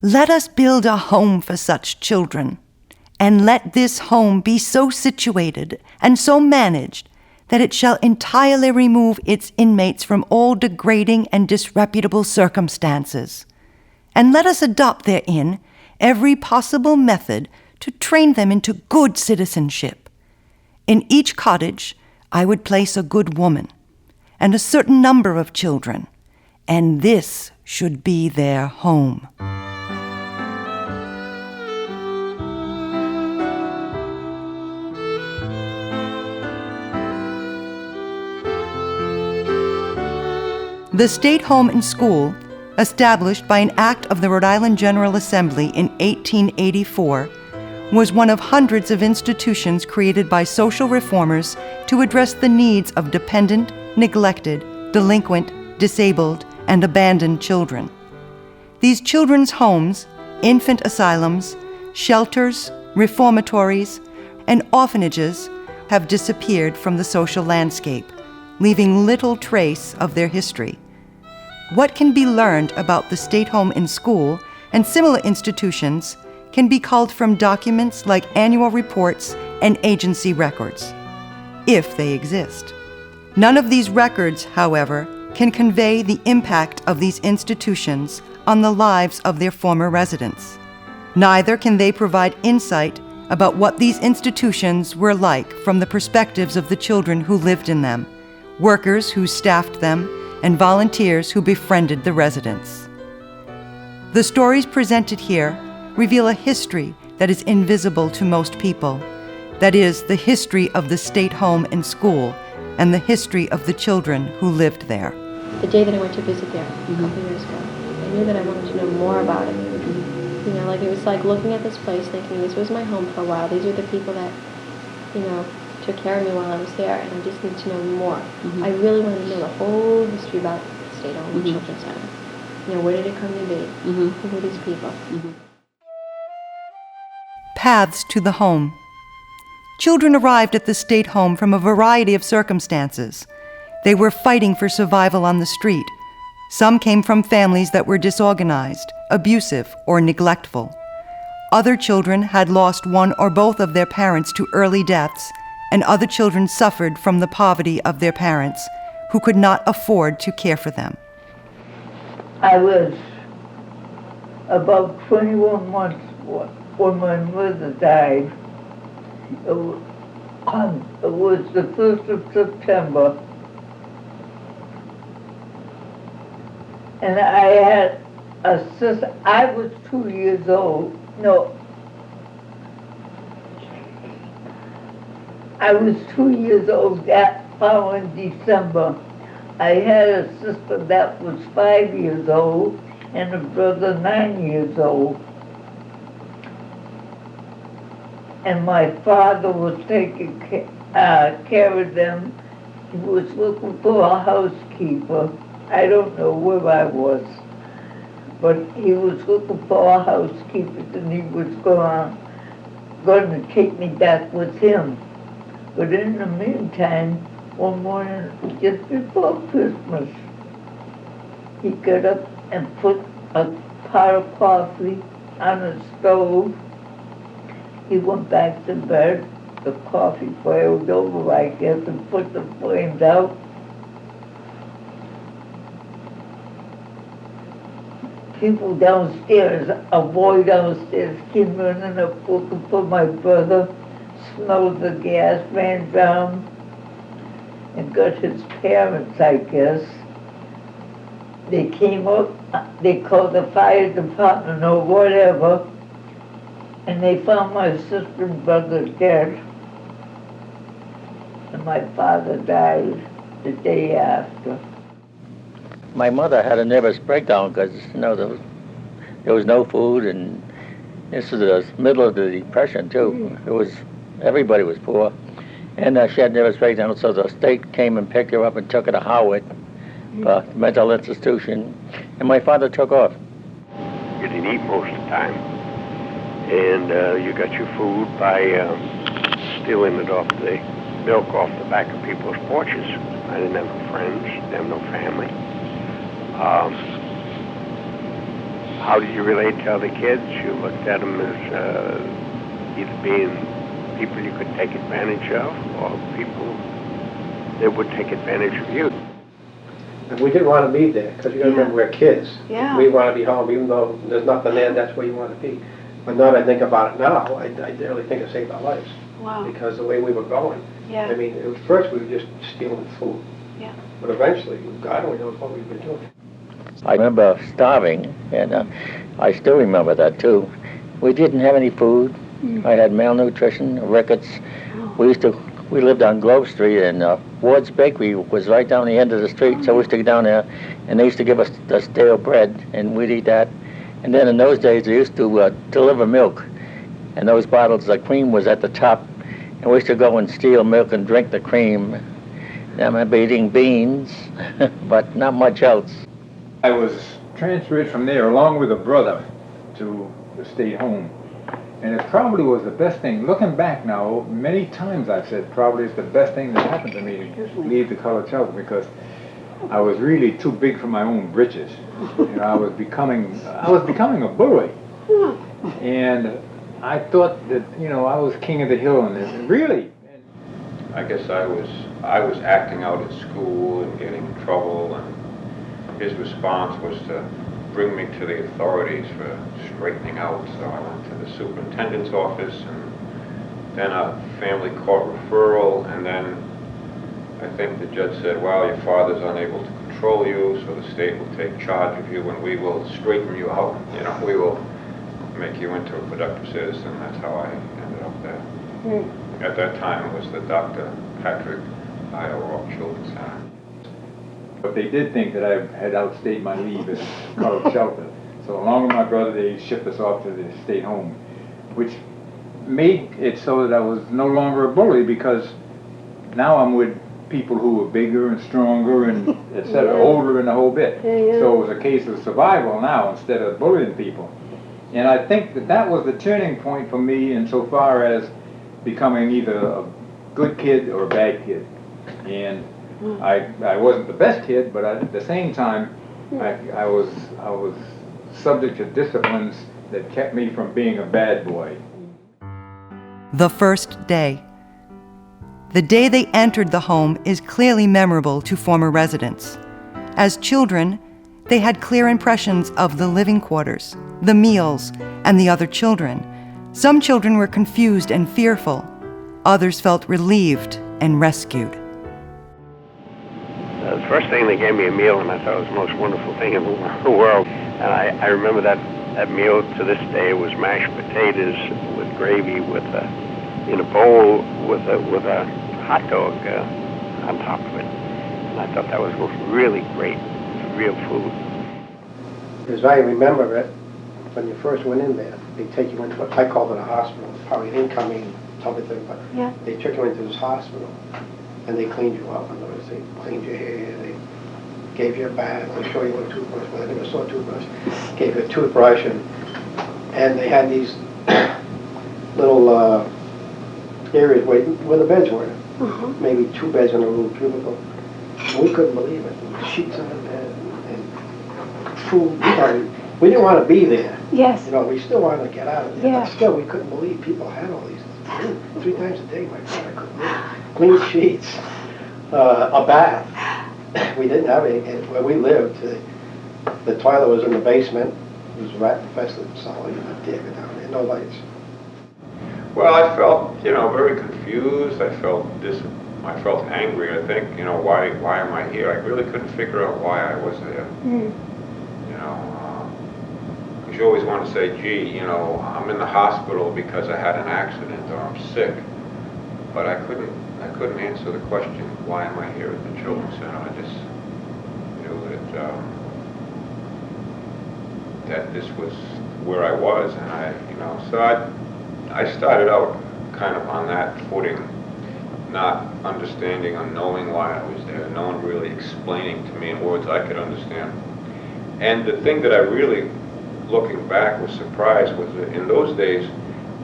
Let us build a home for such children, and let this home be so situated and so managed that it shall entirely remove its inmates from all degrading and disreputable circumstances. And let us adopt therein every possible method to train them into good citizenship. In each cottage I would place a good woman, and a certain number of children, and this should be their home. The State Home and School, established by an act of the Rhode Island General Assembly in 1884, was one of hundreds of institutions created by social reformers to address the needs of dependent, neglected, delinquent, disabled, and abandoned children. These children's homes, infant asylums, shelters, reformatories, and orphanages have disappeared from the social landscape, leaving little trace of their history. What can be learned about the State Home and School and similar institutions can be culled from documents like annual reports and agency records, if they exist. None of these records, however, can convey the impact of these institutions on the lives of their former residents. Neither can they provide insight about what these institutions were like from the perspectives of the children who lived in them, workers who staffed them, and volunteers who befriended the residents. The stories presented here reveal a history that is invisible to most people. That is, the history of the State Home and School and the history of the children who lived there. The day that I went to visit there a couple years ago, I knew that I wanted to know more about it. You know, like it was like looking at this place thinking this was my home for a while. These were the people that, you know, took care of me while I was there, and I just need to know more. I really wanted to know the whole history about the State Home and Children's Center. You know, where did it come to be? Who were these people? Paths to the home. Children arrived at the State Home from a variety of circumstances. They were fighting for survival on the street. Some came from families that were disorganized, abusive, or neglectful. Other children had lost one or both of their parents to early deaths, and other children suffered from the poverty of their parents, who could not afford to care for them. I was about 21 months when my mother died. It was the 1st of September. And I had a sister. I was 2 years old. No. I was 2 years old that following December. I had a sister that was 5 years old and a brother 9 years old. And my father was taking care of them. He was looking for a housekeeper. I don't know where I was, but he was looking for a housekeeper, and he was going to take me back with him. But in the meantime, one morning, just before Christmas, he got up and put a pot of coffee on the stove. He went back to bed. The coffee boiled over, I guess, and put the flames out. People downstairs, a boy downstairs came running up looking for my brother, smelled the gas, ran down, and got his parents, I guess. They came up, they called the fire department or whatever, and they found my sister and brother dead. And my father died the day after. My mother had a nervous breakdown because, you know, there was no food, and this was the middle of the Depression, too. Everybody was poor. And she had a nervous breakdown, so the state came and picked her up and took her to Howard, mental institution, and my father took off. You didn't eat most of the time, and you got your food by stealing it off the milk off the back of people's porches. I didn't have no friends, didn't have no family. How did you relate to other kids? You looked at them as either being people you could take advantage of or people that would take advantage of you. And we didn't want to be there, because you got to remember we're kids. Yeah. We want to be home, even though there's nothing there, that's where you want to be. But now that I think about it now, I really think it saved our lives. Wow. Because the way we were going. Yeah. I mean, at first we were just stealing food. Yeah. But eventually, God only knows what we've been doing. I remember starving, and I still remember that too. We didn't have any food. I had malnutrition, rickets. We lived on Grove Street, and Ward's Bakery was right down the end of the street, so we used to go down there, and they used to give us the stale bread, and we'd eat that. And then in those days, they used to deliver milk, and those bottles of cream was at the top, and we used to go and steal milk and drink the cream. And I remember eating beans, but not much else. I was transferred from there along with a brother to the state home. And it probably was the best thing. Looking back now, many times I've said probably it's the best thing that happened to me to leave the college house, because I was really too big for my own britches. You know, I was becoming a bully. And I thought that, you know, I was king of the hill, and really. I guess I was acting out at school and getting in trouble, and his response was to bring me to the authorities for straightening out. So I went to the superintendent's office, and then a family court referral, and then I think the judge said, well, your father's unable to control you, so the state will take charge of you and we will straighten you out. You know, we will make you into a productive citizen. That's how I ended up there. At that time, it was the Dr. Patrick O'Rourke Children's Center. But they did think that I had outstayed my leave at college shelter. So along with my brother, they shipped us off to the state home, which made it so that I was no longer a bully, because now I'm with people who were bigger and stronger and et cetera, older and the whole bit. So it was a case of survival now instead of bullying people. And I think that that was the turning point for me insofar as becoming either a good kid or a bad kid. And I wasn't the best kid, but at the same time, I was subject to disciplines that kept me from being a bad boy. The first day. The day they entered the home is clearly memorable to former residents. As children, they had clear impressions of the living quarters, the meals, and the other children. Some children were confused and fearful. Others felt relieved and rescued. The first thing, they gave me a meal, and I thought it was the most wonderful thing in the world. And I remember that meal to this day. It was mashed potatoes with gravy, in a bowl with a hot dog on top of it. And I thought that was really great. Real food. As I remember it, when you first went in there, they take you into I called it a hospital, probably an incoming type of thing, but they took you into this hospital, and they cleaned you up. In other words, they cleaned your hair, they gave you a bath, they showed you a toothbrush, but I never saw a toothbrush, gave you a toothbrush, and they had these little areas where the beds were, maybe 2 beds in a little cubicle. We couldn't believe it. Sheets on the bed and food. We didn't want to be there. Yes. You know, we still wanted to get out of there. Yeah. But still, we couldn't believe people had all these. 3 times a day, my God, I couldn't believe it. Clean sheets, a bath. We didn't have any. Where we lived, the toilet was in the basement. It was rat infested, so you had to dig it down there. No lights. Well, I felt, very confused. I felt angry. I think, why am I here? I really couldn't figure out why I was there. Because you always want to say, gee, I'm in the hospital because I had an accident or I'm sick. But I couldn't answer the question, why am I here at the Children's Center? I just knew that this was where I was, and so I started out kind of on that footing, not understanding or knowing why I was there, no one really explaining to me in words I could understand. And the thing that I really, looking back, was surprised was that in those days,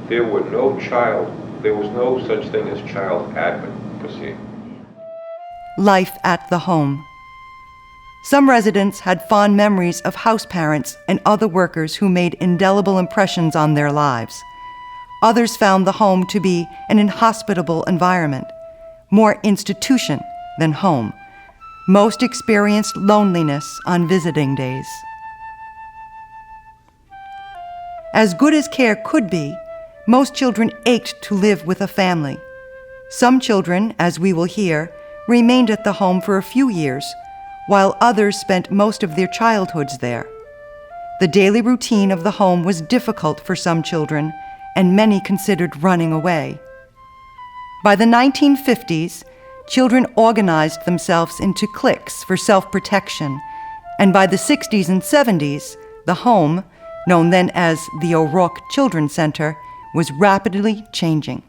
there was no such thing as child advocacy. Life at the home. Some residents had fond memories of house parents and other workers who made indelible impressions on their lives. Others found the home to be an inhospitable environment, more institution than home. Most experienced loneliness on visiting days. As good as care could be, most children ached to live with a family. Some children, as we will hear, remained at the home for a few years, while others spent most of their childhoods there. The daily routine of the home was difficult for some children, and many considered running away. By the 1950s, children organized themselves into cliques for self-protection, and by the 60s and 70s, the home, known then as the O'Rourke Children's Center, was rapidly changing.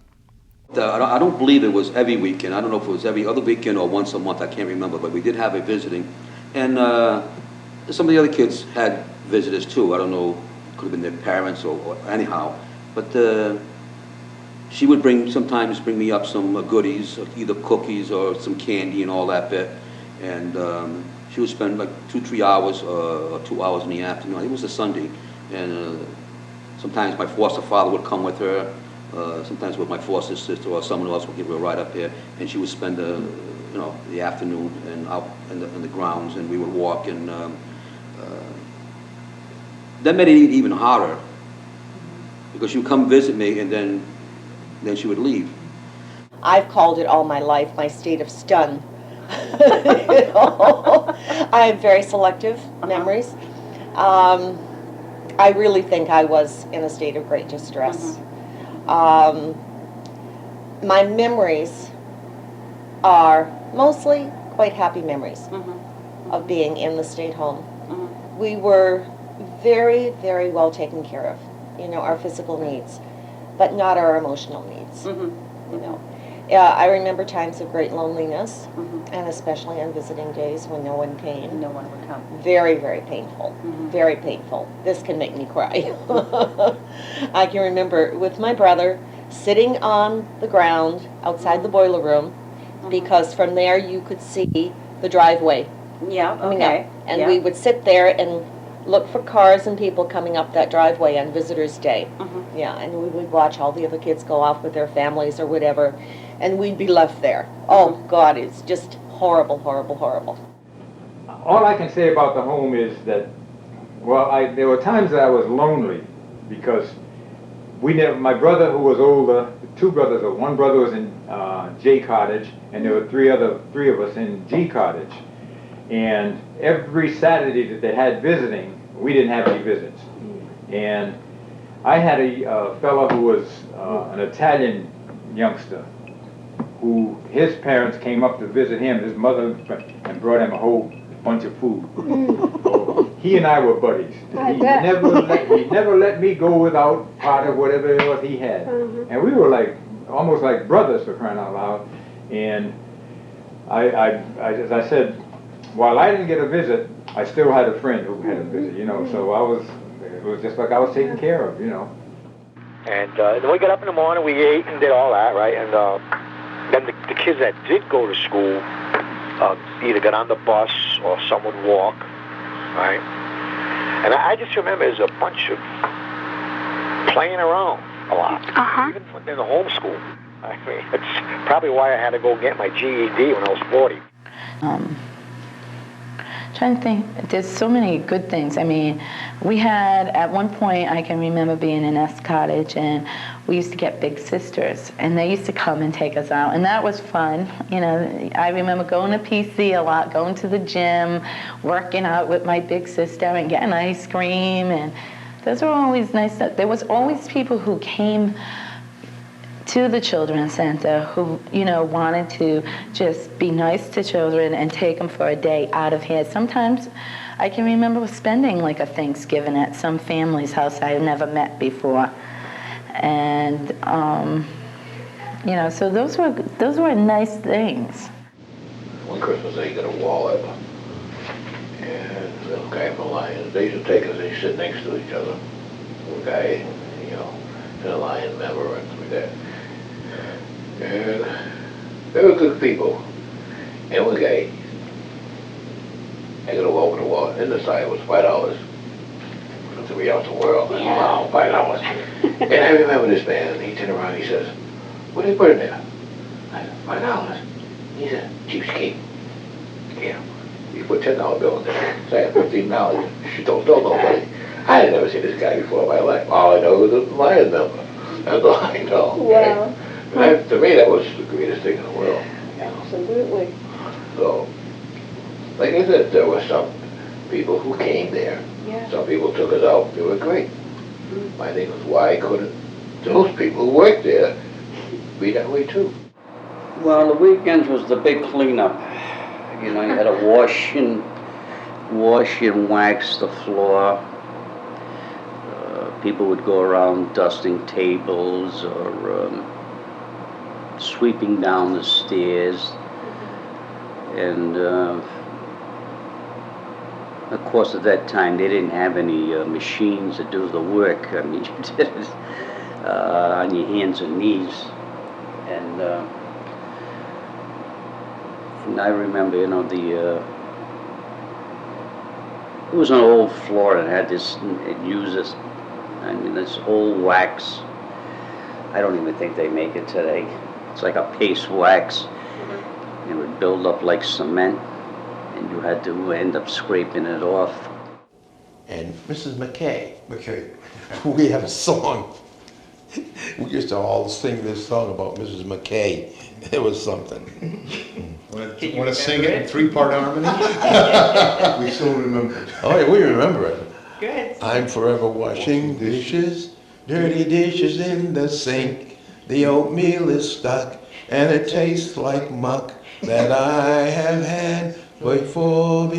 I don't believe it was every weekend. I don't know if it was every other weekend or once a month. I can't remember, but we did have a visiting. And some of the other kids had visitors too. I don't know, could have been their parents or anyhow. But she would sometimes bring me up some goodies, either cookies or some candy and all that bit. And she would spend like 2-3 hours or 2 hours in the afternoon. It was a Sunday. And sometimes my foster father would come with her. Sometimes with my foster sister or someone else would give her a ride up there, and she would spend the afternoon and out in the grounds, and we would walk, and that made it even harder because she would come visit me, and then she would leave. I've called it all my life my state of stun. You know? I have very selective memories. I really think I was in a state of great distress. My memories are mostly quite happy memories of being in the state home. We were very, very well taken care of, you know, our physical needs, but not our emotional needs, you know. I remember times of great loneliness, and especially on visiting days when no one came. No one would come. Very, very painful. Very painful. This can make me cry. I can remember with my brother sitting on the ground outside the boiler room, because from there you could see the driveway. Yeah, coming okay. up. And we would sit there and look for cars and people coming up that driveway on Visitors' Day. Yeah, and we would watch all the other kids go off with their families or whatever, and we'd be left there. Oh, God, it's just horrible, horrible, horrible. All I can say about the home is that, well, there were times that I was lonely because my brother who was older, two brothers, or one brother was in J Cottage, and there were three of us in G Cottage. And every Saturday that they had visiting, we didn't have any visits. And I had a fellow who was an Italian youngster who his parents came up to visit him, his mother, and brought him a whole bunch of food. So he and I were buddies. He never let me go without part of whatever it was he had. And we were almost like brothers, for crying out loud. And as I said, while I didn't get a visit, I still had a friend who had a visit, you know, so it was just like I was taken care of, you know. And then we got up in the morning, we ate and did all that, right? And then the kids that did go to school either got on the bus or some would walk, right? And I just remember there's a bunch of playing around a lot, even in the homeschool. I mean, it's probably why I had to go get my GED when I was 40. Trying to think, there's so many good things. I mean, we had, at one point, I can remember being in S Cottage, and we used to get big sisters, and they used to come and take us out, and that was fun. You know, I remember going to PC a lot, going to the gym, working out with my big sister, and getting ice cream, and those were always nice. There was always people who came to the Children's Center who, you know, wanted to just be nice to children and take them for a day out of here. Sometimes I can remember spending like a Thanksgiving at some family's house I had never met before. And, you know, so those were nice things. One Christmas they got a wallet, and the little guy from the Lions, they used to take us and sit next to each other. One guy, you know, and a Lion member and stuff like that. And they were good people. And one guy, I gotta open the wallet. In the side was $5 for 3 hours of world. Yeah. Wow, $5. And I remember this man, and he turned around, he says, what did you put in there? I said, $5. He said, cheapskate. Yeah. He put $10 bill in there. So I had $15. She don't tell nobody. I had never seen this guy before in my life. All I know was the Lion member. That's all I know. Okay? Wow. And that, to me, that was the greatest thing in the world. You know? Absolutely. So, like I said, there were some people who came there. Yeah. Some people took us out. They were great. My thing was, why couldn't those people who worked there be that way too? Well, the weekends was the big cleanup. You know, you had to wash and wax the floor. People would go around dusting tables or sweeping down the stairs. And of course, at that time, they didn't have any machines to do the work. I mean, you did it on your hands and knees. And I remember, you know, it was an old floor and had this, it used this, I mean, this old wax. I don't even think they make it today. It's like a paste wax. It would build up like cement, and you had to end up scraping it off. And Mrs. McKay, we had a song. We used to all sing this song about Mrs. McKay. It was something. Want to sing it in 3-part harmony? We still remember it. Oh yeah, we remember it. Good. I'm forever washing dishes, dirty dishes in the sink. The oatmeal is stuck and it tastes like muck that I have had before.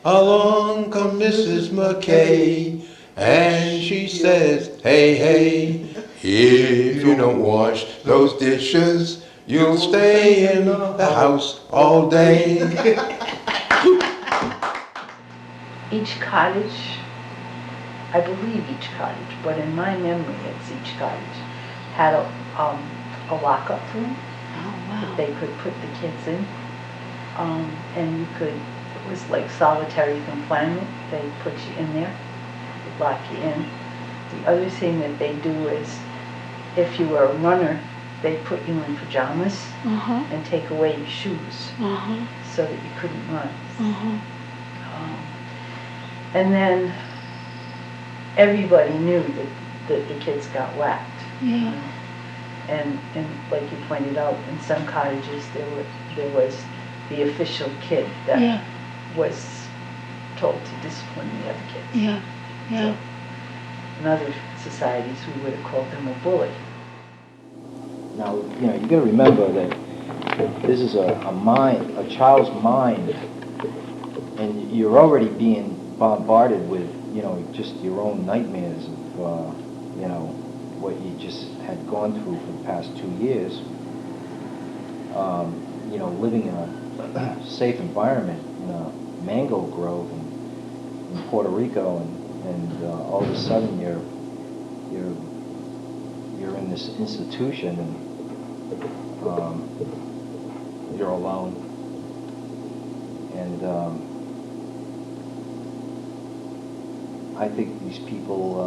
Along comes Mrs. McKay and she says, hey, hey, if you don't wash those dishes, you'll stay in the house all day. Each cottage, I believe each cottage, but in my memory it's each cottage, had a lock-up room that they could put the kids in. And you could, it was like solitary confinement. They put you in there, they'd lock you in. The other thing that they do is, if you were a runner, they put you in pajamas and take away your shoes so that you couldn't run. And then everybody knew that the kids got whacked. Yeah. And like you pointed out, in some cottages there was the official kid that was told to discipline the other kids. Yeah. So in other societies we would have called them a bully. Now, you know, you got to remember that this is a child's mind, and you're already being bombarded with, you know, just your own nightmares of, you know, what you just had gone through for the past 2 years. You know, living in a safe environment in a mango grove in Puerto Rico, and all of a sudden you're in this institution and you're alone, and I think these people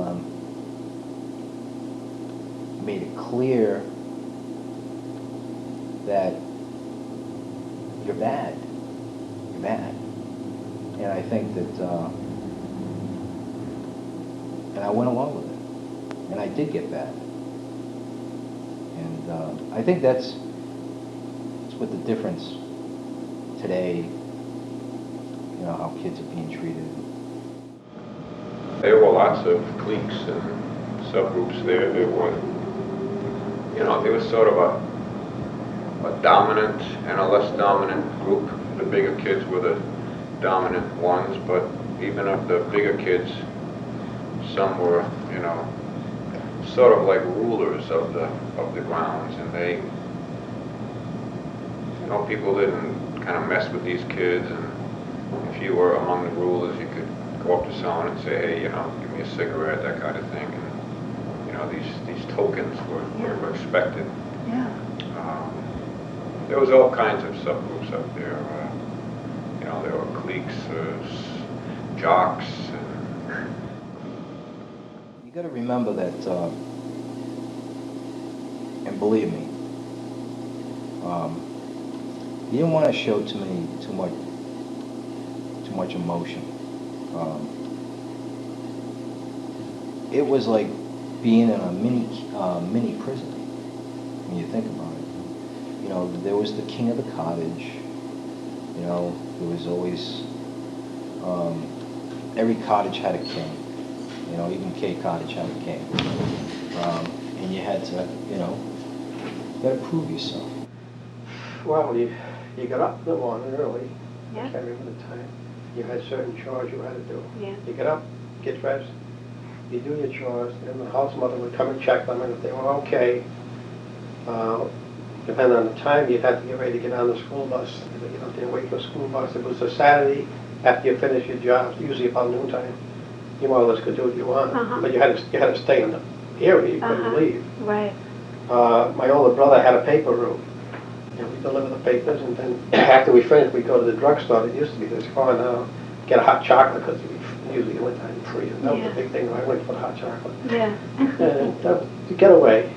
made it clear that you're bad, and I think that and I went along with it, and I did get bad. And I think that's what the difference today, you know, how kids are being treated. There were lots of cliques and subgroups there. There were, you know, there was sort of a dominant and a less dominant group. The bigger kids were the dominant ones, but even of the bigger kids, some were, you know, sort of like rulers of the grounds, and they, you know, people didn't kind of mess with these kids, and if you were among the rulers, you could go up to someone and say, hey, you know, give me a cigarette, that kind of thing, and you know, these tokens were expected. Yeah. There was all kinds of subgroups up there. You know, know, there were cliques, jocks. You got to remember that, and believe me, you didn't want to show too much emotion. It was like being in a mini prison when you think about it. You know, there was the king of the cottage. You know, there was always every cottage had a king. You know, even Cape Cottage had a king. And you had to, you got to prove yourself. Well, you got up in the morning early. Yeah. I can't remember the time. You had certain chores you had to do. Yeah. You get up, get dressed, you do your chores, and the house mother would come and check them, and if they were okay, depending on the time, you'd have to get ready to get on the school bus. You know, didn't wait for a school bus. If it was a Saturday, after you finish your job, usually about noontime, you more or less could do what you want. But you had to stay in the area. You couldn't leave. Right. My older brother had a paper route. And we deliver the papers, and then after we finished, we'd go to the drugstore. It used to be this far now. Get a hot chocolate, because usually it went time free. And that was the big thing. I went for the hot chocolate. Yeah. And to get away.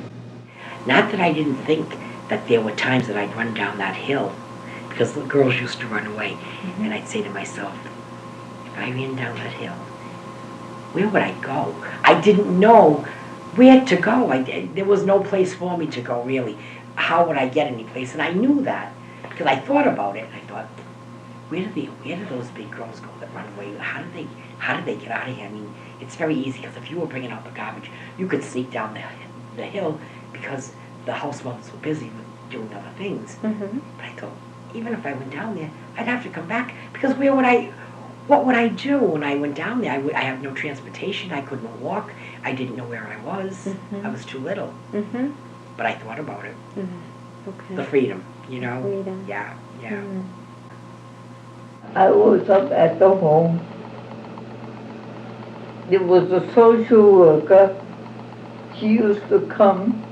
Not that I didn't think that there were times that I'd run down that hill, because the girls used to run away. And I'd say to myself, if I ran down that hill, where would I go? I didn't know where to go. There was no place for me to go, really. How would I get any place? And I knew that, because I thought about it. I thought, where do those big girls go that run away? How did they get out of here? I mean, it's very easy, because if you were bringing out the garbage, you could sneak down the hill, because the house mothers were busy with doing other things. But I thought, even if I went down there, I'd have to come back, because what would I do when I went down there? I have no transportation. I couldn't walk. I didn't know where I was. I was too little. But I thought about it. Okay. The freedom, you know? Freedom. Yeah. I was up at the home. There was a social worker. She used to come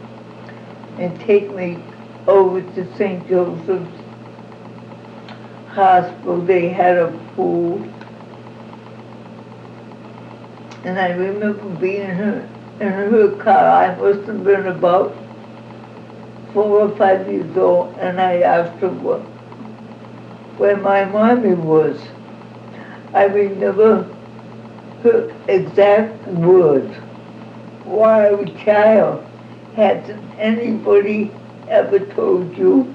and take me over to St. Joseph's Hospital. They had a pool. And I remember being in her car. I must have been about 4 or 5 years old, and I asked her where my mommy was. I remember her exact words. Why, child, hasn't anybody ever told you?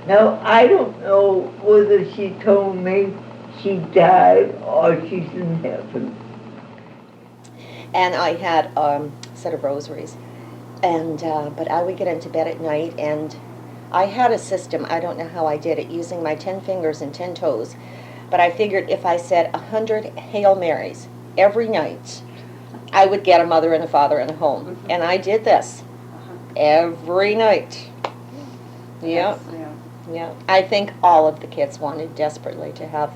Now, I don't know whether she told me she died or she's in heaven. And I had a set of rosaries. And but I would get into bed at night, and I had a system. I don't know how I did it, using my 10 fingers and 10 toes. But I figured if I said 100 Hail Marys every night, I would get a mother and a father in a home. And I did this every night. Yeah. Yeah. I think all of the kids wanted desperately to have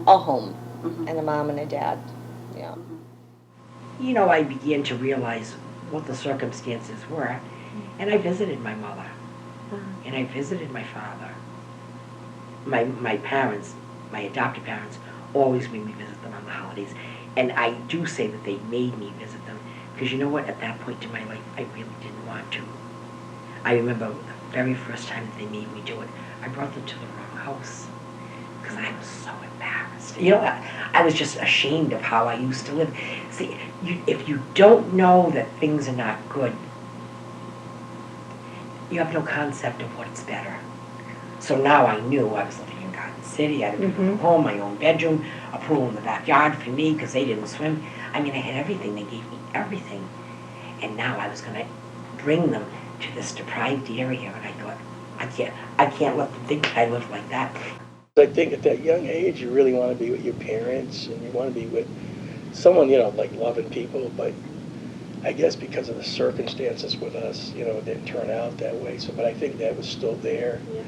a home and a mom and a dad. Yeah. You know, I began to realize what the circumstances were, and I visited my mother, and I visited my father. My parents, my adopted parents, always made me visit them on the holidays, and I do say that they made me visit them, because you know what, at that point in my life, I really didn't want to. I remember the very first time that they made me do it, I brought them to the wrong house, because I was so embarrassed. You know, I was just ashamed of how I used to live. See, if you don't know that things are not good, you have no concept of what's better. So now I knew I was living in Garden City. I had a beautiful home, my own bedroom, a pool in the backyard for me because they didn't swim. I mean, I had everything. They gave me everything. And now I was going to bring them to this deprived area, and I thought, I can't let them think that I live like that. I think at that young age, you really want to be with your parents, and you want to be with someone, like loving people, but I guess because of the circumstances with us, it didn't turn out that way. So, but I think that was still there. Yeah.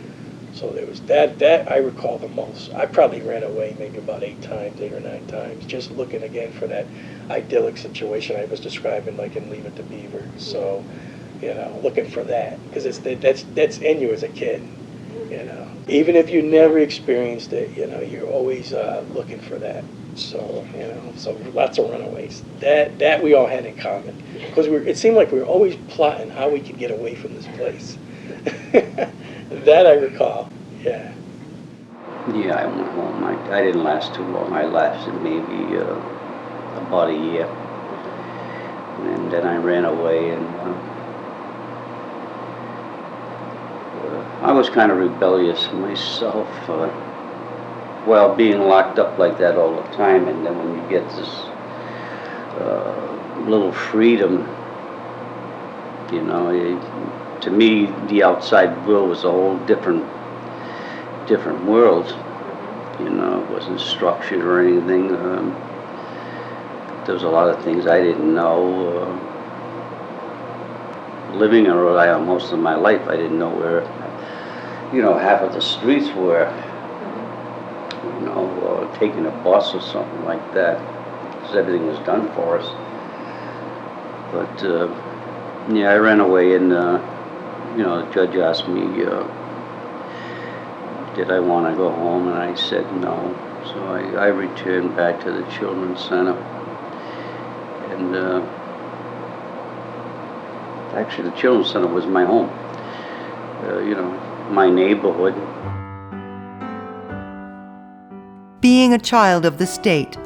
So there was that I recall the most. I probably ran away maybe about 8 or 9 times, just looking again for that idyllic situation I was describing, like in Leave It to Beaver. So, looking for that, because that's in you as a kid. you know. Even if you never experienced it, you know, you're always looking for that. So, you know, so lots of runaways. That we all had in common. Because it seemed like we were always plotting how we could get away from this place. That I recall, yeah. Yeah, I went home. I didn't last too long. I lasted maybe about a year. And then I ran away, and I was kind of rebellious myself. Well, being locked up like that all the time, and then when you get this little freedom, you know, to me, the outside world was a whole different world. You know, it wasn't structured or anything. There was a lot of things I didn't know. Living in Rhode Island most of my life, I didn't know where, you know, half of the streets were. You know, taking a bus or something like that, because everything was done for us. But yeah, I ran away, and you know, the judge asked me, did I want to go home, and I said no. So I returned back to the Children's Center. And actually, the Children's Center was my home, you know, my neighborhood. Being a child of the state,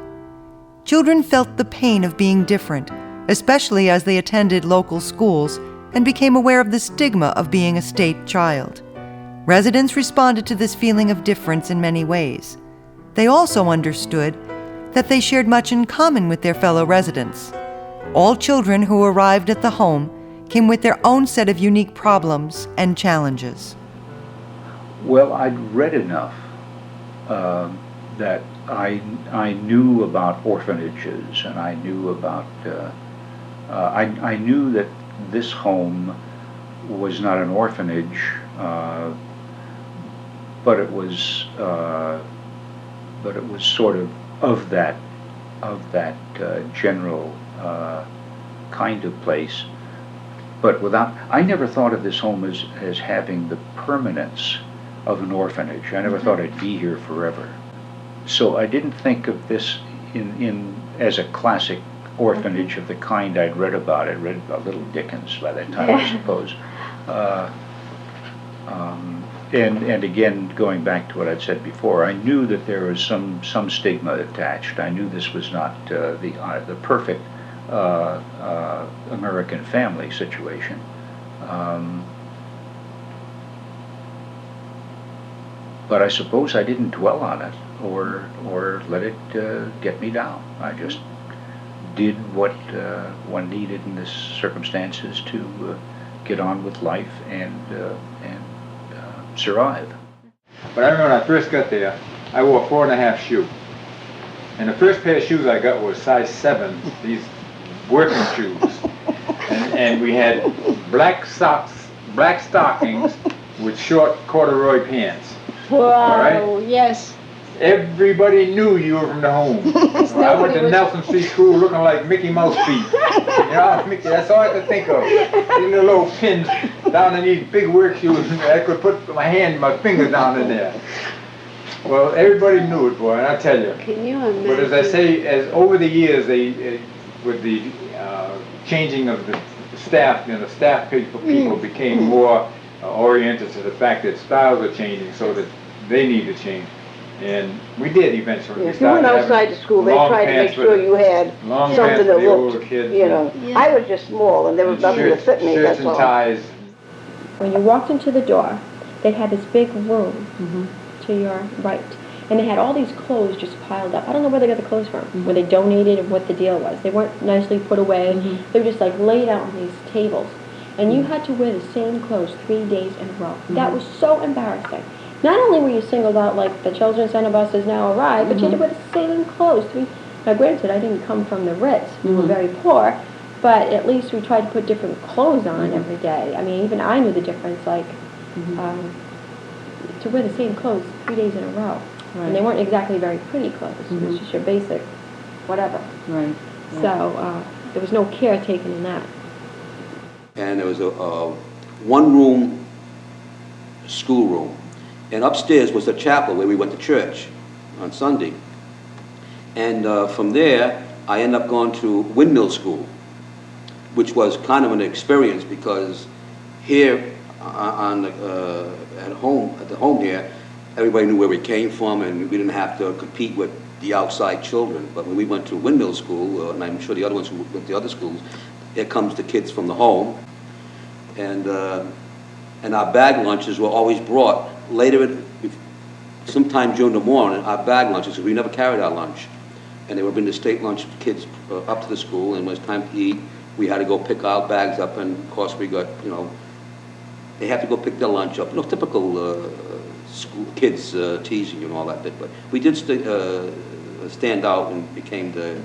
children felt the pain of being different, especially as they attended local schools and became aware of the stigma of being a state child. Residents responded to this feeling of difference in many ways. They also understood that they shared much in common with their fellow residents. All children who arrived at the home came with their own set of unique problems and challenges. Well, I'd read enough that I knew about orphanages, and I knew about I knew that this home was not an orphanage, but it was sort of that general kind of place. But I never thought of this home as having the permanence of an orphanage. I never thought I'd be here forever. So I didn't think of this as a classic orphanage of the kind I'd read about. I'd read about Little Dickens by that time, I suppose. And again, going back to what I'd said before, I knew that there was some stigma attached. I knew this was not the perfect American family situation. But I suppose I didn't dwell on it or let it get me down. I just did what one needed in the circumstances to get on with life and survive. But I remember when I first got there, I wore a 4.5 shoe. And the first pair of shoes I got was size 7, these working shoes. And we had black socks, black stockings with short corduroy pants. Wow, all right? Yes. Everybody knew you were from the home. I went to Nelson Street School looking like Mickey Mouse feet. You know, Mickey, that's all I could think of. These little pins down in these big work shoes. I could put my fingers down in there. Well, everybody knew it, boy, and I tell you. Can you imagine? But as I say, as over the years, with the changing of the staff, you know, the staff people became more oriented to the fact that styles are changing, so that they need to change. And we did eventually. If you went outside the school, they tried to make sure you had something that looked, you know. I was just small, and there was nothing to fit me, that's all. Shirts and ties. When you walked into the door, they had this big room to your right. And they had all these clothes just piled up. I don't know where they got the clothes from, where they donated and what the deal was. They weren't nicely put away. They were just like laid out on these tables. And you had to wear the same clothes 3 days in a row. That was so embarrassing. Not only were you singled out like the Children's Center bus has now arrived, but you had to wear the same clothes. Now granted, I didn't come from the Ritz. We were very poor, but at least we tried to put different clothes on every day. I mean, even I knew the difference, like, to wear the same clothes 3 days in a row. Right. And they weren't exactly very pretty clothes. It was just your basic whatever. Right. So there was no care taken in that. And there was a one-room school room, And upstairs was the chapel where we went to church on Sunday. And from there, I ended up going to Windmill School, which was kind of an experience because here at the home here, everybody knew where we came from and we didn't have to compete with the outside children. But when we went to Windmill School, and I'm sure the other ones who went to the other schools, here comes the kids from the home. And our bag lunches were always brought later, sometime during the morning, our bag lunches, because we never carried our lunch. And they would bring the state lunch kids up to the school, and when it was time to eat, we had to go pick our bags up, and of course we got, they had to go pick their lunch up. Typical school kids teasing and all that bit, but we did stand out and became the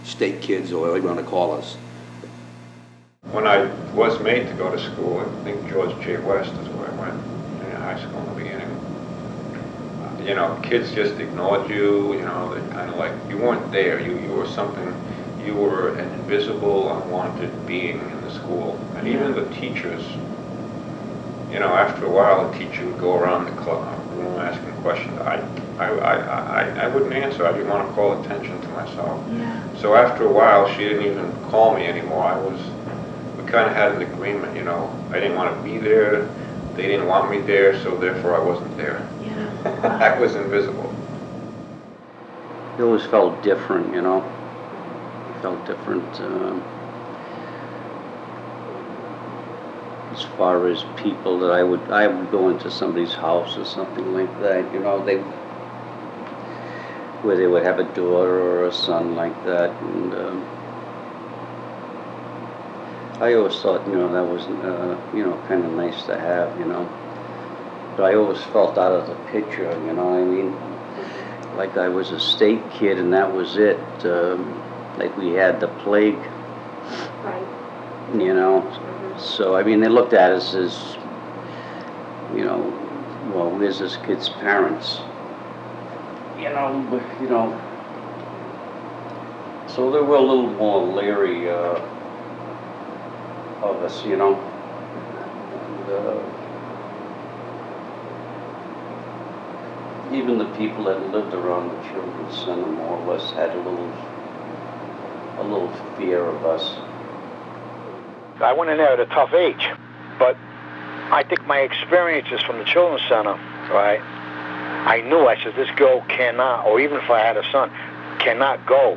state kids, or whatever you want to call us. When I was made to go to school, I think George J. West is where I went in high school in the beginning. Kids just ignored you, they kind of like, you weren't there, you were something, you were an invisible, unwanted being in the school. And even the teachers, after a while, the teacher would go around the room asking questions. I wouldn't answer, I didn't want to call attention to myself. Yeah. So after a while, she didn't even call me anymore. We kind of had an agreement, I didn't want to be there, they didn't want me there, so therefore I wasn't there. I was invisible. It always felt different, felt different as far as people that I would go into somebody's house or something like that, where they would have a daughter or a son like that, and I always thought, that was, kind of nice to have, But I always felt out of the picture, like I was a state kid and that was it. Like we had the plague, Right. So, they looked at us as, well, where's this kid's parents? So they were a little more leery of us, And, even the people that lived around the children's center more or less had a little fear of us. I went in there at a tough age, but I think my experiences from the children's center, right, I knew, I said, this girl cannot, or even if I had a son, cannot go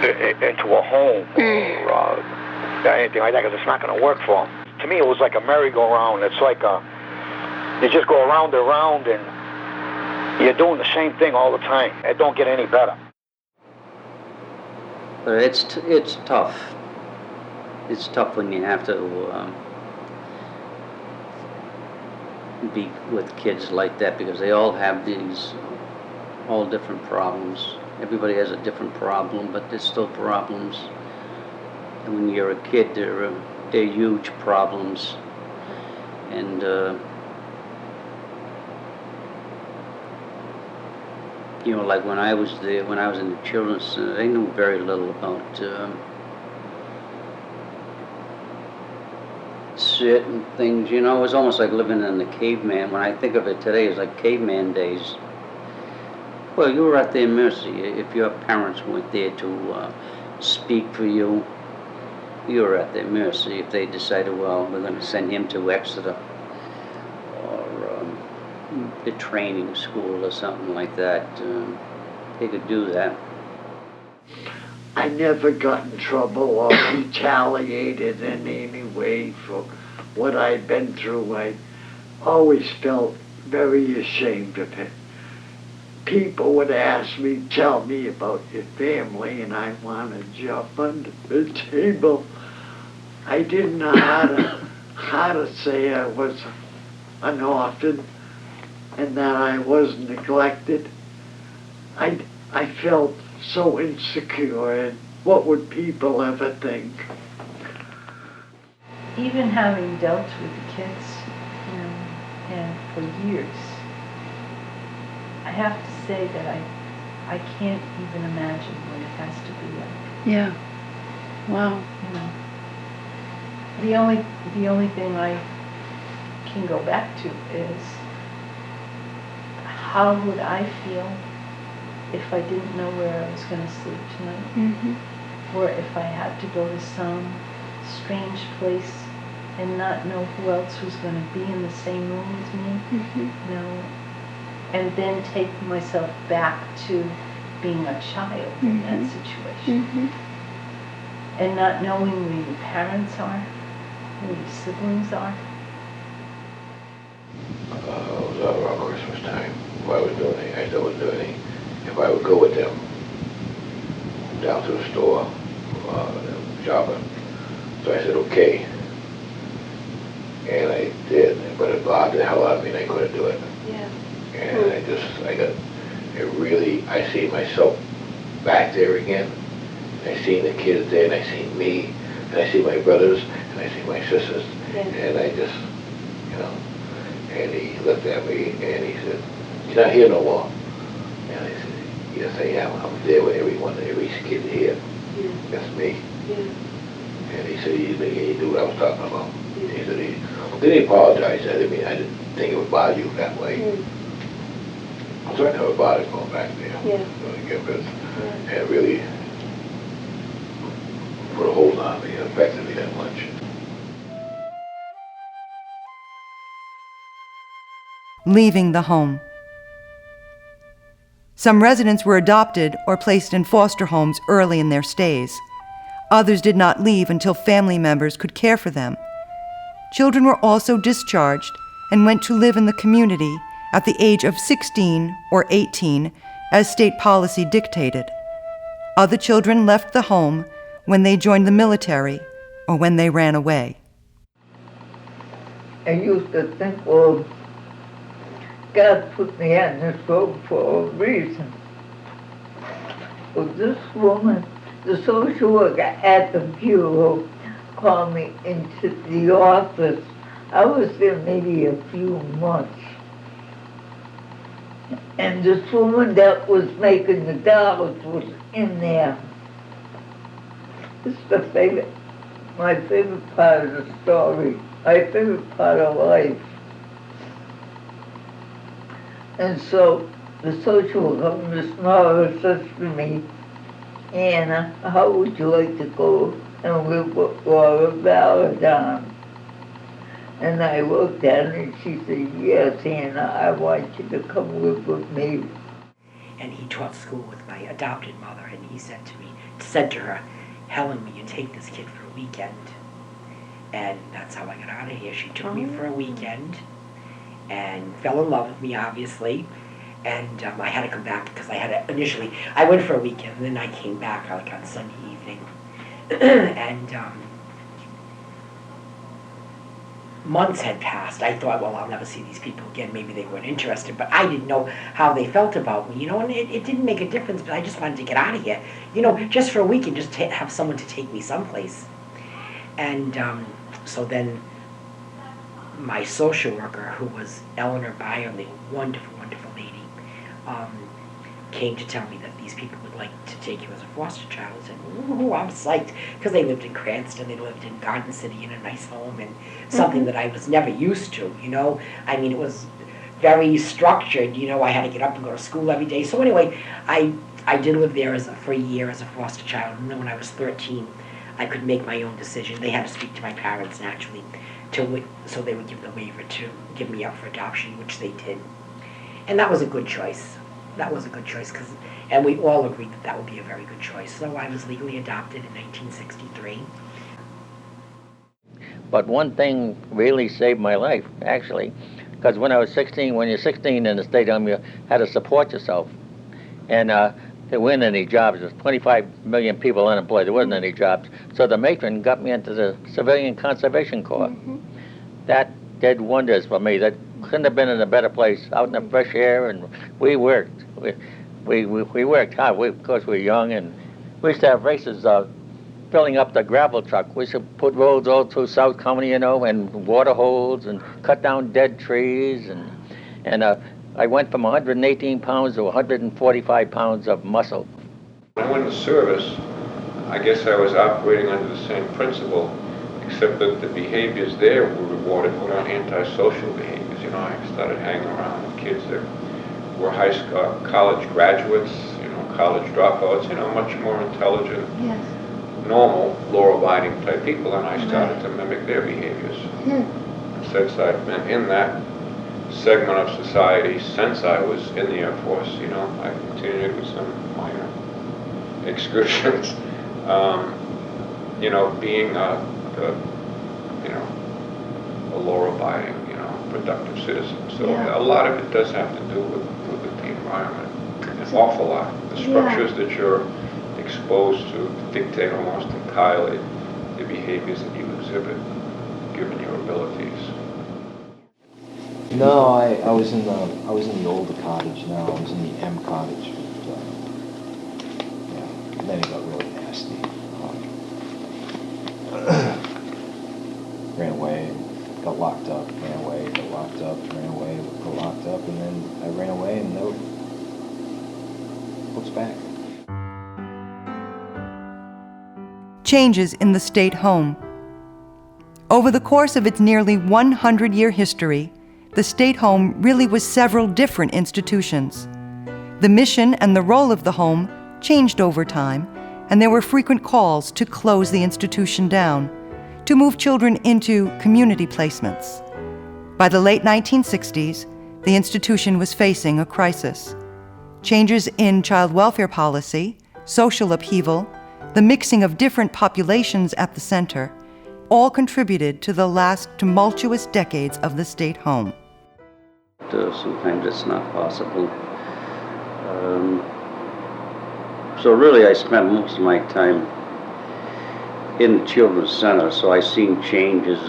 into a home or anything like that, because it's not going to work for him. To me, it was like a merry-go-round. It's like you just go around and around, and you're doing the same thing all the time. It don't get any better. But it's tough. It's tough when you have to be with kids like that, because they all have all different problems. Everybody has a different problem, but there's still problems. And when you're a kid, they're huge problems. And like when I was there, when I was in the children's center, they knew very little about certain things. It was almost like living in the caveman. When I think of it today, it's like caveman days. Well, you were at their mercy. If your parents weren't there to speak for you, you were at their mercy. If they decided, well, we're going to send him to Exeter or the training school or something like that, they could do that. I never got in trouble or retaliated in any way for what I'd been through. I always felt very ashamed of it. People would ask me, tell me about your family, and I want to jump under the table. I didn't know how to say I was an orphan and that I was neglected. I felt so insecure, and what would people ever think? Even having dealt with the kids, and for years, I have to say that I can't even imagine what it has to be like. Yeah. Wow. The only thing I can go back to is, how would I feel if I didn't know where I was going to sleep tonight? Or if I had to go to some strange place and not know who else was going to be in the same room with me, you know, and then take myself back to being a child in that situation. And not knowing where your parents are, where your siblings are. It was all around Christmas time. If I was doing anything, I still wasn't doing anything. If I would go with them down to the store, shopping. So I said, okay. And I did, but it bothered the hell out of me and I couldn't do it. Yeah. And I see myself back there again. I seen the kids there and I seen me and I see my brothers and I see my sisters. And I just, you know, and he looked at me and he said, "You're not here no more." And I said, "Yes, I am. I'm there with everyone, every kid here. That's me." And he said, he knew what I was talking about. He said, then he apologized. I didn't think it would bother you that way. So I never bothered going back there. And it really put a hold on me. It affected me that much. Leaving the home. Some residents were adopted or placed in foster homes early in their stays. Others did not leave until family members could care for them. Children were also discharged and went to live in the community at the age of 16 or 18, as state policy dictated. Other children left the home when they joined the military or when they ran away. I used to think, well, God put me on this road for a reason. Well, this woman, the social worker at the bureau, called me into the office. I was there maybe a few months. And this woman that was making the dollars was in there. This is my favorite part of the story, my favorite part of life. And so the social worker, Miss Nora, says to me, "Anna, how would you like to go and live with Laura Valladon?" And I looked at her and she said, "Yes, Anna, I want you to come live with me." And he taught school with my adopted mother, and he said to her, "Helen, will you take this kid for a weekend?" And that's how I got out of here. She took me for a weekend and fell in love with me, obviously. And I had to come back because I went for a weekend and then I came back like on Sunday evening. And months had passed. I thought, well, I'll never see these people again. Maybe they weren't interested, but I didn't know how they felt about me, you know, and it didn't make a difference, but I just wanted to get out of here, you know, just for a weekend, just to have someone to take me someplace. And so then my social worker, who was Eleanor Byerly, a wonderful, wonderful lady, came to tell me that these people would like to take you as a foster child. I said, "Ooh, I'm psyched," because they lived in Cranston, they lived in Garden City in a nice home, and something that I was never used to, you know. I mean, it was very structured, you know. I had to get up and go to school every day. So anyway, I did live there for a year as a foster child, and then when I was 13, I could make my own decision. They had to speak to my parents, naturally, so they would give the waiver to give me up for adoption, which they did. And that was a good choice. That was a good choice, and we all agreed that would be a very good choice. So I was legally adopted in 1963. But one thing really saved my life, actually, because when I was 16, when you're 16 in the state army, you had to support yourself. And there weren't any jobs. There's 25 million people unemployed. There wasn't any jobs. So the matron got me into the Civilian Conservation Corps. That did wonders for me. That couldn't have been in a better place, out in the fresh air, and we worked. We worked hard. Of course, we were young, and we used to have races filling up the gravel truck. We used to put roads all through South County, you know, and water holes, and cut down dead trees, and I went from 118 pounds to 145 pounds of muscle. When I went into service, I guess I was operating under the same principle except that the behaviors there were rewarded for antisocial behaviors. You know, I started hanging around with kids that were college graduates, you know, college dropouts, you know, much more intelligent, Yes. normal, law-abiding type people, and I started to mimic their behaviors. Since I've been in that segment of society since I was in the Air Force, you know, I continued with some minor excursions, you know, being you know, a law-abiding, you know, productive citizen. So Yeah. a lot of it does have to do with the environment, an awful lot. The structures that you're exposed to dictate almost entirely the behaviors that you exhibit, given your abilities. No, I was in the older cottage. Now I was in the M cottage. But, yeah, then it got really nasty. Ran away, got locked up. Ran away, got locked up. Ran away, got locked up, and then I ran away and never looks back. Changes in the state home. Over the course of its nearly 100-year history, the state home really was several different institutions. The mission and the role of the home changed over time, and there were frequent calls to close the institution down, to move children into community placements. By the late 1960s, the institution was facing a crisis. Changes in child welfare policy, social upheaval, the mixing of different populations at the center, all contributed to the last tumultuous decades of the state home. Sometimes it's not possible. So really I spent most of my time in the Children's Center, so I seen changes.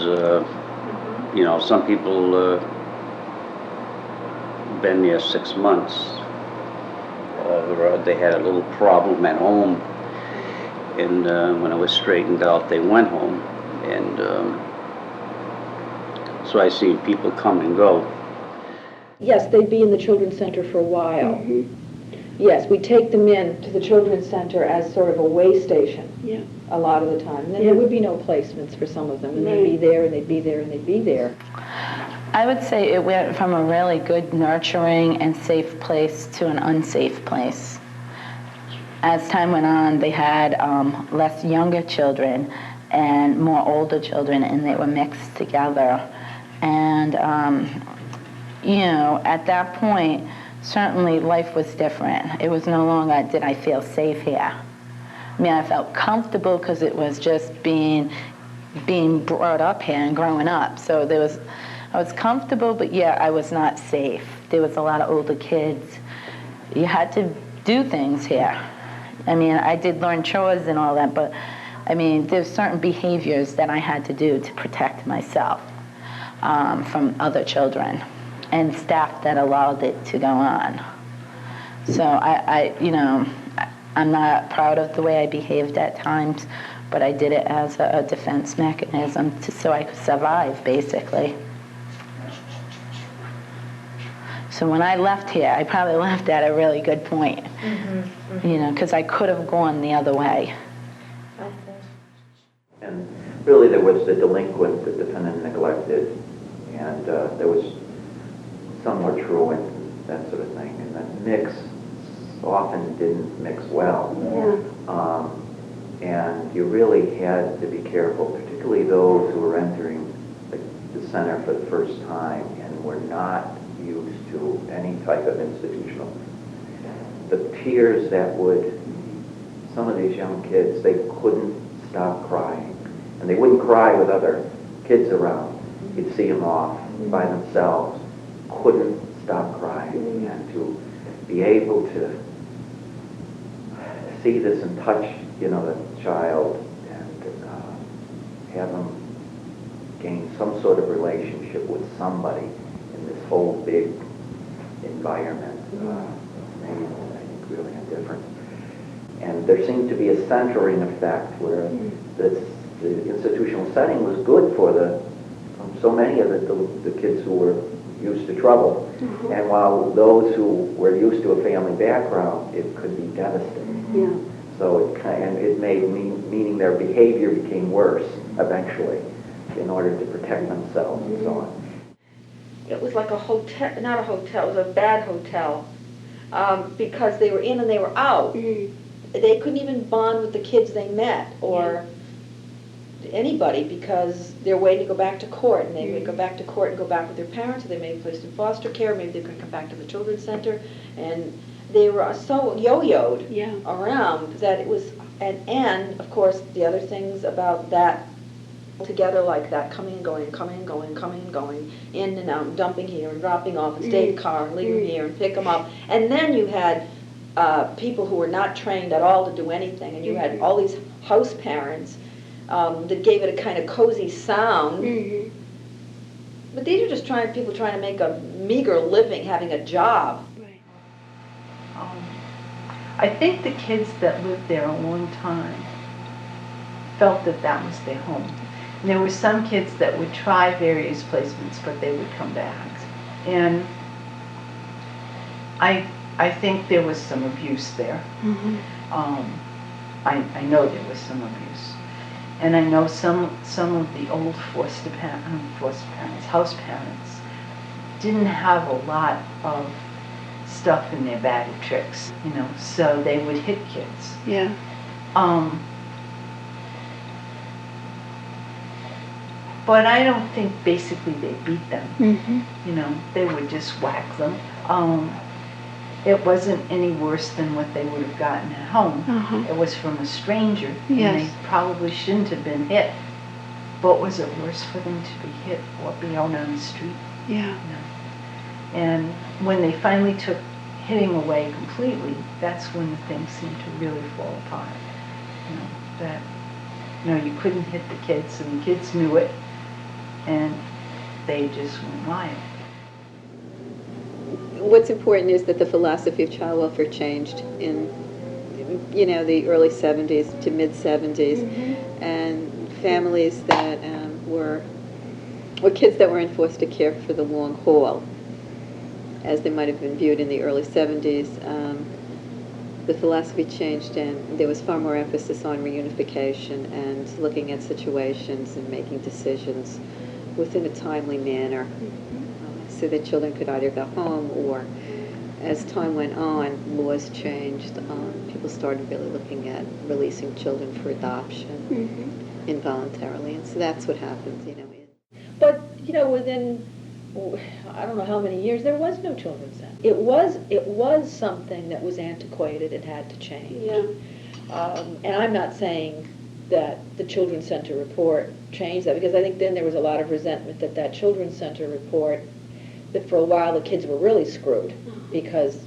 You know, some people been there 6 months. They had a little problem at home, and when it was straightened out, they went home. And so I seen people come and go. Yes, they'd be in the Children's Center for a while. Yes, we take them in to the Children's Center as sort of a way station a lot of the time. And then there would be no placements for some of them, and they'd be there, and they'd be there, and they'd be there. I would say it went from a really good, nurturing, and safe place to an unsafe place. As time went on, they had less younger children and more older children, and they were mixed together. And, you know, at that point, certainly life was different. It was no longer, did I feel safe here? I mean, I felt comfortable because it was just being brought up here and growing up. So I was comfortable, but yeah, I was not safe. There was a lot of older kids. You had to do things here. I mean, I did learn chores and all that, but I mean, there's certain behaviors that I had to do to protect myself from other children and staff that allowed it to go on. So you know, I'm not proud of the way I behaved at times, but I did it as a defense mechanism so I could survive, basically. So when I left here, I probably left at a really good point, you know, because I could have gone the other way. And really there was the delinquent, the dependent, neglected, and there was some were truant, that sort of thing. And that mix often didn't mix well. And you really had to be careful, particularly those who were entering the center for the first time and were not used to any type of institutional. The tears that some of these young kids, they couldn't stop crying. And they wouldn't cry with other kids around. You'd see them off by themselves, couldn't stop crying. And to be able to see this and touch, you know, the child and have them gain some sort of relationship with somebody in this whole big environment made, I think, really a difference. And there seemed to be a centering effect where the institutional setting was good for so many of the kids who were used to trouble. And while those who were used to a family background, it could be devastating. So it made meaning their behavior became worse eventually in order to protect themselves and so on. It was like a hotel, not a hotel, it was a bad hotel, because they were in and they were out. They couldn't even bond with the kids they met or anybody because they're waiting to go back to court, and they would go back to court and go back with their parents, or they may be placed in foster care, maybe they're going to come back to the children's center, and they were so yo-yoed around that it was, and of course the other things about that together like that, coming and going, coming and going, coming and going, in and out, dumping here and dropping off, and stay in the car and leave them here and pick them up. And then you had people who were not trained at all to do anything, and you had all these house parents that gave it a kind of cozy sound. But these are just people trying to make a meager living, having a job. I think the kids that lived there a long time felt that that was their home. And there were some kids that would try various placements, but they would come back. And I think there was some abuse there. I know there was some abuse. And I know some of the old foster parents, house parents, didn't have a lot of stuff in their bag of tricks, so they would hit kids. But I don't think basically they beat them. They would just whack them. It wasn't any worse than what they would have gotten at home. It was from a stranger, and they probably shouldn't have been hit. But was it worse for them to be hit or be out on the street? And when they finally took hitting away completely, that's when the things seemed to really fall apart. You couldn't hit the kids, and the kids knew it, and they just went wild. What's important is that the philosophy of child welfare changed in, the early 70s to mid 70s, and families that were kids that were in foster care for the long haul, as they might have been viewed in the early 70s. The philosophy changed, and there was far more emphasis on reunification and looking at situations and making decisions within a timely manner, so that children could either go home, or as time went on, laws changed. People started really looking at releasing children for adoption involuntarily, and so that's what happened. But within I don't know how many years, there was no children's center. It was something that was antiquated and had to change. And I'm not saying that the children's center report changed that, because I think then there was a lot of resentment that children's center report, that for a while the kids were really screwed because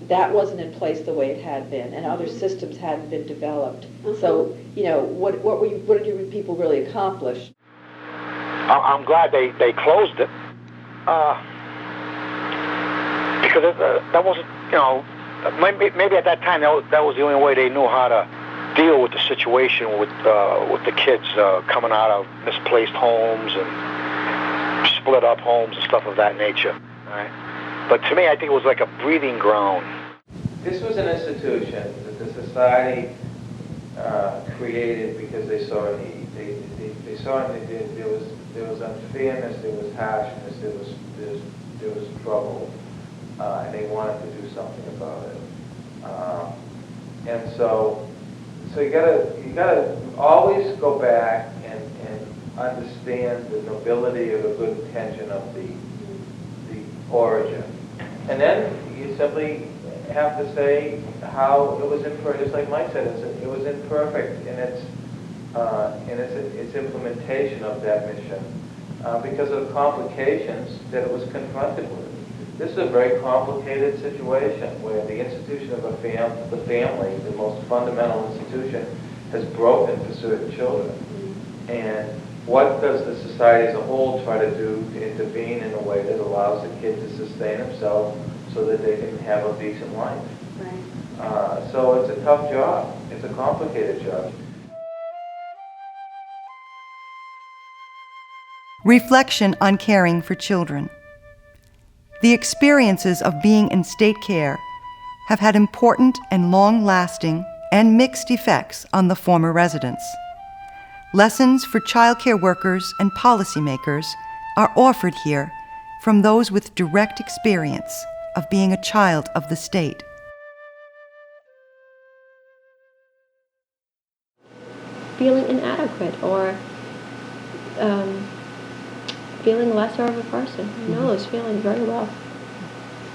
that wasn't in place the way it had been, and other systems hadn't been developed. So what did you people really accomplish? I'm glad they closed it, because that wasn't, maybe at that time that was the only way they knew how to deal with the situation with the kids coming out of misplaced homes and split up homes and stuff of that nature. Right? But to me, I think it was like a breeding ground. This was an institution that the society created because they saw a need. They saw that there was unfairness, there was harshness, there was trouble, and they wanted to do something about it. And so you gotta always go back and understand the nobility or the good intention of the origin, and then you simply have to say how it was imperfect. Just like Mike said, it was imperfect in its implementation of that mission because of complications that it was confronted with. This is a very complicated situation where the institution of the family, the most fundamental institution, has broken for certain children. And what does the society as a whole try to do to intervene in a way that allows the kid to sustain himself so that they can have a decent life? Right. So it's a tough job. It's a complicated job. Reflection on caring for children. The experiences of being in state care have had important and long-lasting and mixed effects on the former residents. Lessons for childcare workers and policymakers are offered here from those with direct experience of being a child of the state. Feeling inadequate or feeling lesser of a person. I know those feelings very well.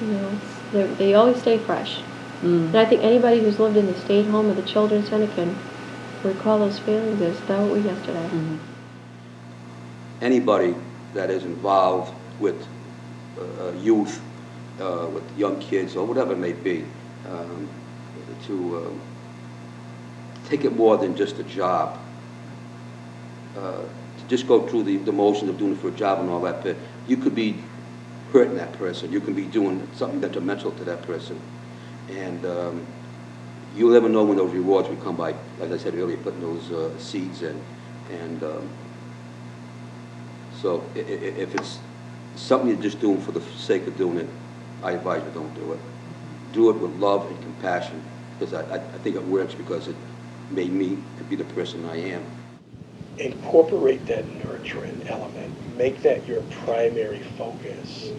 You know, they always stay fresh. And I think anybody who's lived in the state home or the children's center can recall those feelings as though it were yesterday. Anybody that is involved with youth, with young kids, or whatever it may be, to take it more than just a job. To just go through the motions of doing it for a job and all that, but you could be hurting that person. You can be doing something detrimental to that person. And you'll never know when those rewards will come by, as I said earlier, putting those seeds in. And so if it's something you're just doing for the sake of doing it, I advise you don't do it. Do it with love and compassion, because I think it works because it made me to be the person I am. Incorporate that nurturing element. Make that your primary focus.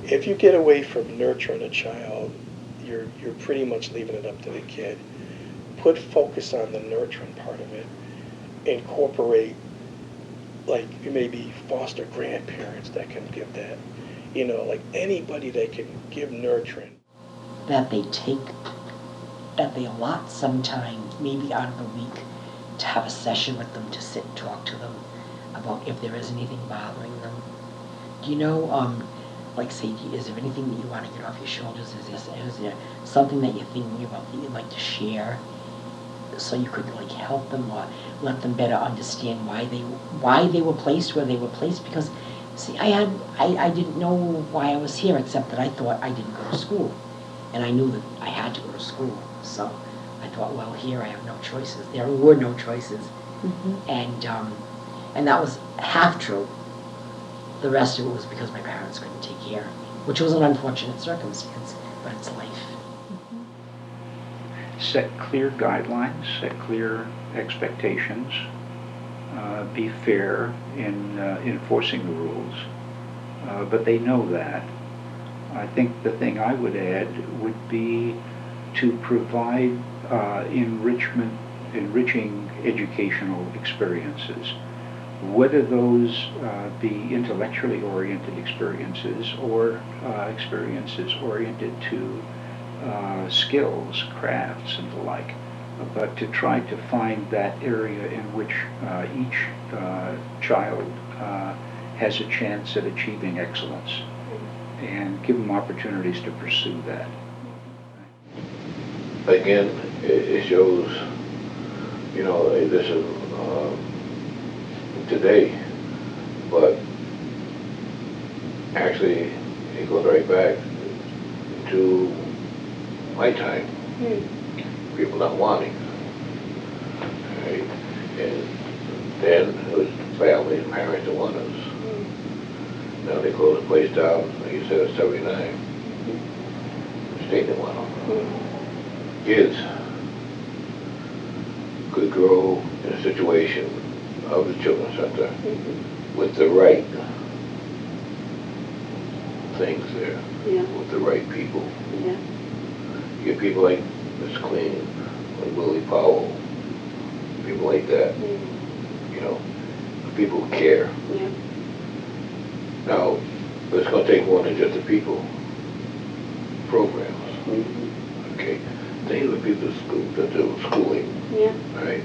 If you get away from nurturing a child, you're pretty much leaving it up to the kid. Put focus on the nurturing part of it. Incorporate, like maybe foster grandparents that can give that. You know, like anybody that can give nurturing. That they allot some time, maybe out of the week, to have a session with them, to sit and talk to them about if there is anything bothering them. Do you know, like say, is there anything that you want to get off your shoulders? Is there something that you're thinking about that you'd like to share, so you could like help them or let them better understand why they were placed where they were placed? Because see, I didn't know why I was here, except that I thought I didn't go to school, and I knew that I had to go to school. So I thought, well, here I have no choices. There were no choices, and that was half true. The rest of it was because my parents couldn't take care of me, which was an unfortunate circumstance, but it's life. Set clear guidelines, set clear expectations, be fair in enforcing the rules, but they know that. I think the thing I would add would be to provide enriching educational experiences, whether those be intellectually oriented experiences or experiences oriented to skills, crafts, and the like, but to try to find that area in which each child has a chance at achieving excellence, and give them opportunities to pursue that. Again, it shows, you know, this is today, but actually it goes right back to my time. People not wanting, right? And then it was families, parents that want us. Now they closed the place down, like you said, it's 79. The state didn't want them. Kids could grow in a situation of the children's center with the right things there, with the right people. You get people like Miss Clean, like Willie Powell, people like that, you know, people who care. Now, it's going to take more than just the people programs. Okay, things that people that do schooling, right?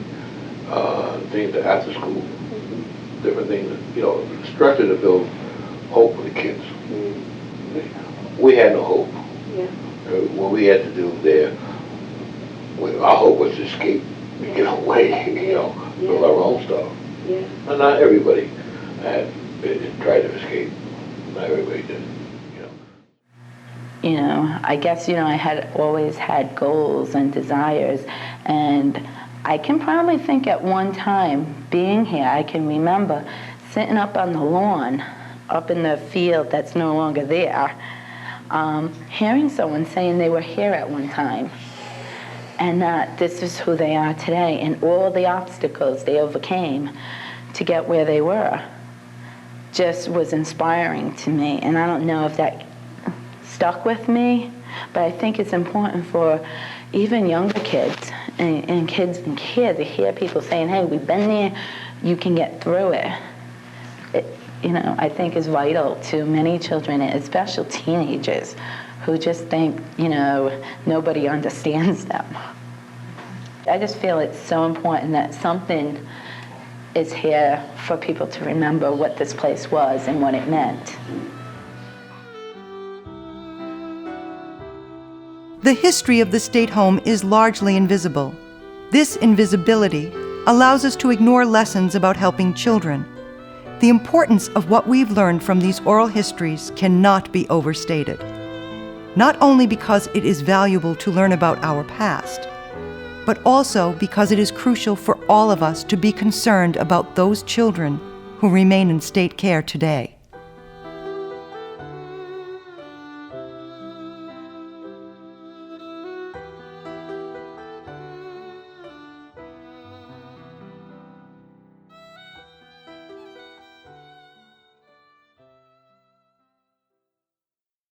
Things that after school, different things, you know, structure to build hope for the kids. We had no hope. What we had to do there, our hope was to escape and get away, you know, build our own stuff. And not everybody tried to escape. Not everybody did. You know, I guess, you know, I had always had goals and desires, and I can probably think at one time being here, I can remember sitting up on the lawn, up in the field that's no longer there, hearing someone saying they were here at one time. and that this is who they are today, and all the obstacles they overcame to get where they were just was inspiring to me. And I don't know if that stuck with me, but I think it's important for even younger kids and kids in care to hear people saying, hey, we've been there, you can get through it. I think is vital to many children, especially teenagers, who just think, nobody understands them. I just feel it's so important that something is here for people to remember what this place was and what it meant. The history of the state home is largely invisible. This invisibility allows us to ignore lessons about helping children. The importance of what we've learned from these oral histories cannot be overstated. Not only because it is valuable to learn about our past, but also because it is crucial for all of us to be concerned about those children who remain in state care today.